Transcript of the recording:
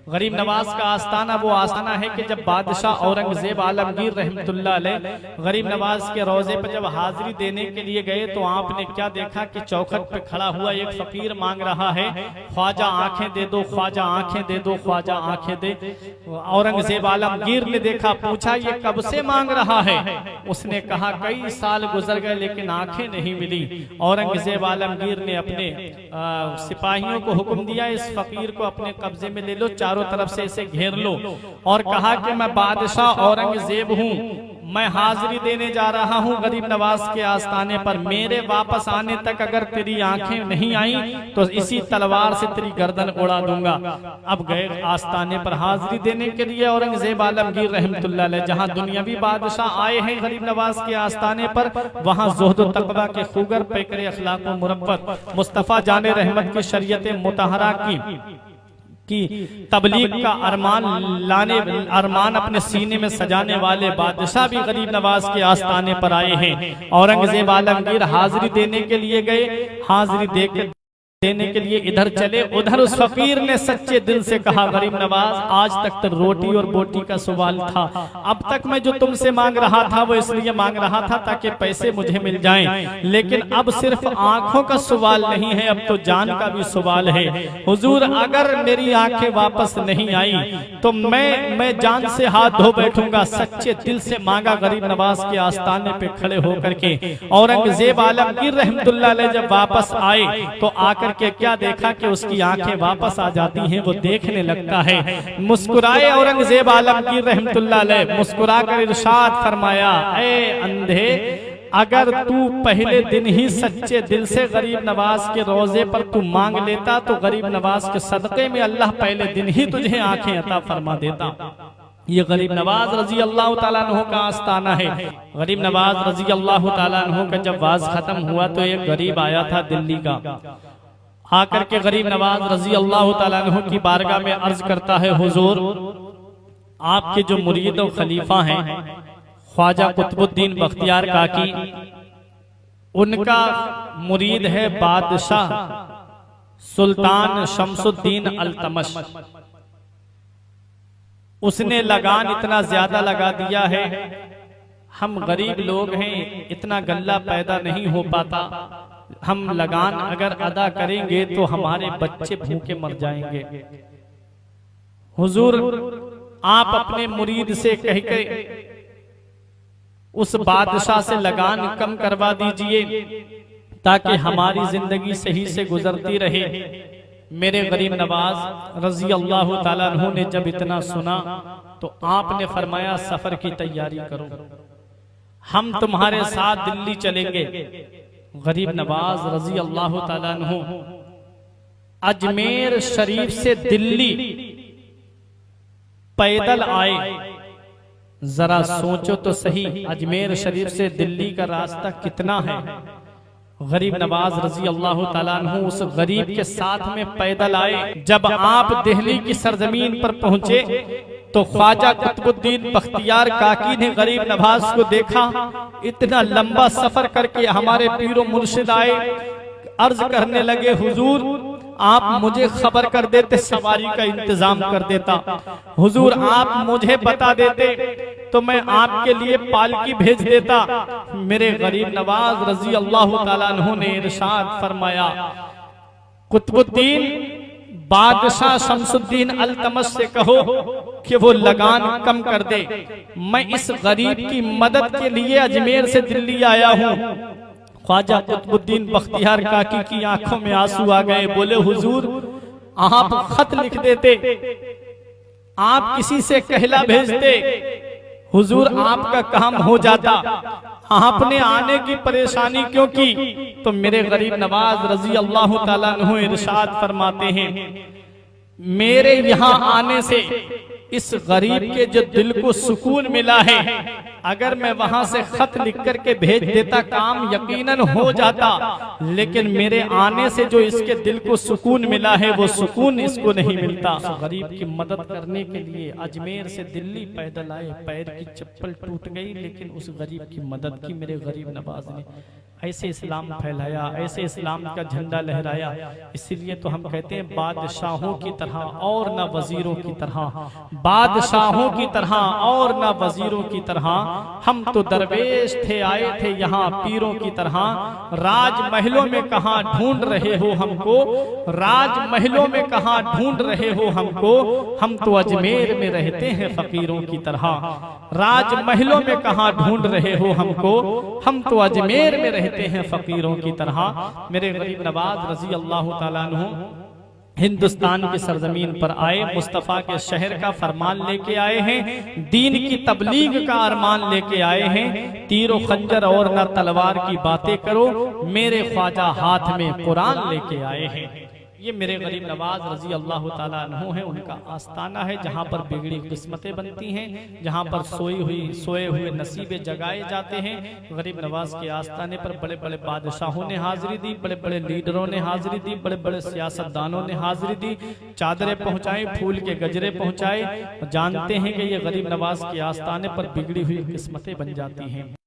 गरीब नवाज का आस्थाना वो आस्थाना है कि जब बादशाह औरंगजेब आलमगीर रहमतुल्लाह अलैह गरीब नवाज के रोजे पर जब हाजिरी देने के लिए गए तो आपने क्या देखा कि चौखट पे खड़ा हुआ एक फकीर मांग रहा है, ख्वाजा आंखें दे दो, ख्वाजा आंखें दे दो, ख्वाजा आंखें दे। औरंगजेब आलमगीर ने देखा, पूछा ये कब से मांग रहा है? उसने कहा कई साल गुजर गए लेकिन आंखें नहीं मिली। औरंगजेब आलमगीर ने अपने सिपाहियों को हुक्म दिया, इस फकीर को अपने कब्जे में ले लो, चारों तरफ से इसे घेर लो, और कहा कि मैं बादशाह औरंगजेब हूँ, मैं हाजिरी देने जा रहा हूँ गरीब नवाज के आस्थाने पर, मेरे वापस आने तक अगर तेरी आंखें नहीं आई तो इसी तलवार से तेरी गर्दन उड़ा दूंगा। अब गए आस्थाने पर हाजिरी देने के लिए औरंगजेब आलमगीर रहमतुल्लाह अलैह, जहाँ दुनियावी बादशाह आए हैं गरीब नवाज के आस्थाने पर, वहाँ ज़ुहद व तक़वा के खूगर पैकर अखलाक व मुरब्बत मुस्तफ़ा जाने रहमत की शरीयत मुतहरा की तबलीग का अरमान अपने सीने में सजाने वाले बादशाह भी गरीब नवाज के आस्थाने पर आए हैं। औरंगजेब आलमगीर हाजिरी देने के लिए गए, हाजिरी देने के लिए इधर चले, उधर उस फकीर ने सच्चे दिल से कहा, गरीब नवाज आज तक तो रोटी और बोटी का सवाल था, अब तक मैं जो तुमसे मांग रहा था वो इसलिए मांग रहा था ताकि पैसे मुझे मिल जाएं, लेकिन अब सिर्फ आंखों का सवाल नहीं है, अब तो जान का भी सवाल है। हुजूर अगर मेरी आंखें वापस नहीं आई तो मैं जान से हाथ धो बैठूंगा। सच्चे दिल से मांगा गरीब नवाज के आस्थाने पे खड़े होकर के। औरंगजेब आलमगीर रहमतुल्लाह अलैह जब वापस आए तो आकर के क्या देखा कि उसकी आंखें वापस आ जाती हैं, वो देखने लगता है। मुस्कुराए औरंगजेब आलमगीर रहमतुल्लाह अलैह, मुस्कुराकर इरशाद फरमाया, ए अंधे, अगर तू पहले दिन ही सच्चे दिल से गरीब नवाज के रोजे पर तू मांग लेता तो गरीब नवाज के सदक़े में अल्लाह पहले दिन ही तुझे आंखें अता फरमा देता। ये गरीब नवाज रजी अल्लाह ताला अन्हु का आस्थाना है। गरीब नवाज रजी अल्लाह ताला अन्हु का जब वाज खत्म हुआ तो एक गरीब आया था दिल्ली का, आकर के गरीब नवाज रजी अल्लाह ताला अन्हु की बारगाह में अर्ज करता है, हुजूर आपके जो मुरीद और खलीफा हैं ख्वाजा कुतुबुद्दीन बख्तियार काकी, उनका मुरीद है बादशाह सुल्तान शमसुद्दीन अल्तमश, उसने लगान इतना ज्यादा लगा दिया है, हम गरीब लोग हैं, इतना गल्ला पैदा नहीं हो पाता, हम लगान अगर अदा करेंगे तो हमारे बच्चे भूखे मर जाएंगे। हुजूर आप अपने मुरीद से कह के उस बादशाह से लगान कम करवा दीजिए ताकि हमारी जिंदगी सही से गुजरती रहे। मेरे गरीब नवाज रजी अल्लाह ताला अन्हु ने जब इतना सुना तो आपने फरमाया, सफर की तैयारी करो, हम तुम्हारे साथ दिल्ली चलेंगे। गरीब नवाज रजी अल्लाह ताला अन्हु अजमेर शरीफ से दिल्ली पैदल आए। जरा सोचो तो सही, अजमेर शरीफ से दिल्ली का रास्ता कितना है। गरीब नवाज रजी अल्लाह ताला अन्हु उस गरीब के साथ में पैदल आए। जब आप दिल्ली की सरजमीन पर पहुंचे तो ख्वाजा कुतुबुद्दीन बख्तियार काकी ने गरीब नवाज को देखा, इतना लंबा सफर करके हमारे पीरो मुर्शिद आए, अर्ज करने लगे, हुजूर आप मुझे खबर कर देते, सवारी का इंतजाम कर देता, हुजूर आप मुझे बता देते तो मैं आपके लिए पालकी भेज देता। मेरे गरीब नवाज रजी अल्लाह ताला अन्हु ने इरशाद फरमाया, कुतुबुद्दीन बादशाह शमसुद्दीन अल्तमश से कहो कि वो लगान कम कर दे, मैं इस गरीब की मदद के लिए अजमेर से दिल्ली आया हूँ। ख्वाजा कुतुबुद्दीन बख्तियार काकी की आंखों में आंसू आ गए, बोले, हुजूर आप खत लिख देते, आप किसी से कहला भेजते, हुजूर आपका काम हो जाता, आपने आने की परेशानी क्यों की? तो मेरे गरीब नवाज रजी अल्लाह ताला अन्हु इरशाद फरमाते हैं, मेरे यहाँ आने से इस गरीब के जो दिल को सुकून मिला है, अगर मैं वहां से खत लिख करके भेज देता काम यकीनन हो जाता, लेकिन मेरे आने से जो इसके दिल को सुकून मिला है वो सुकून इसको नहीं मिलता। गरीब की मदद करने के लिए अजमेर से दिल्ली पैदल आए, पैर की चप्पल टूट गई लेकिन उस गरीब की मदद की मेरे गरीब नवाज ने। ऐसे इस्लाम फैलाया, ऐसे इस्लाम का झंडा लहराया। इसीलिए तो हम कहते हैं बादशाहों की तरह और न वजीरों की तरह, बादशाहों की तरह और न वजीरों की तरह, हम तो दरवेश थे आए थे यहाँ पीरों की तरह। राजमहलों में कहाँ ढूंढ रहे हो हमको, राजमहलों में कहाँ ढूंढ रहे हो हमको, हम तो अजमेर में रहते हैं फकीरों की तरह। राजमहलों में कहाँ ढूंढ रहे हो हमको, हम तो अजमेर में रहते हैं फकीरों की तरह। मेरे गरीब नवाज रजी अल्लाह ताला अन्हु हिंदुस्तान की सरजमीन पर आए, मुस्तफ़ा के शहर का फरमान लेके आए हैं, दीन की तबलीग का अरमान लेके आए हैं। तीरो खंजर और न तलवार की बातें करो, मेरे ख्वाजा हाथ में कुरान लेके आए हैं। ये मेरे गरीब नवाज रजी अल्लाह ताला अन्हु है, उनका आस्ताना है जहाँ पर बिगड़ी किस्मतें बनती हैं, जहाँ पर सोए हुए नसीबे जगाए जाते हैं। गरीब नवाज के आस्ताने पर बड़े बड़े बादशाहों ने हाजिरी दी, बड़े बड़े लीडरों ने हाजिरी दी, बड़े बड़े सियासतदानों ने हाजिरी दी, चादरें पहुँचाई, फूल के गजरे पहुँचाए। जानते हैं कि ये गरीब नवाज के आस्ताने पर बिगड़ी हुई किस्मतें बन जाती हैं।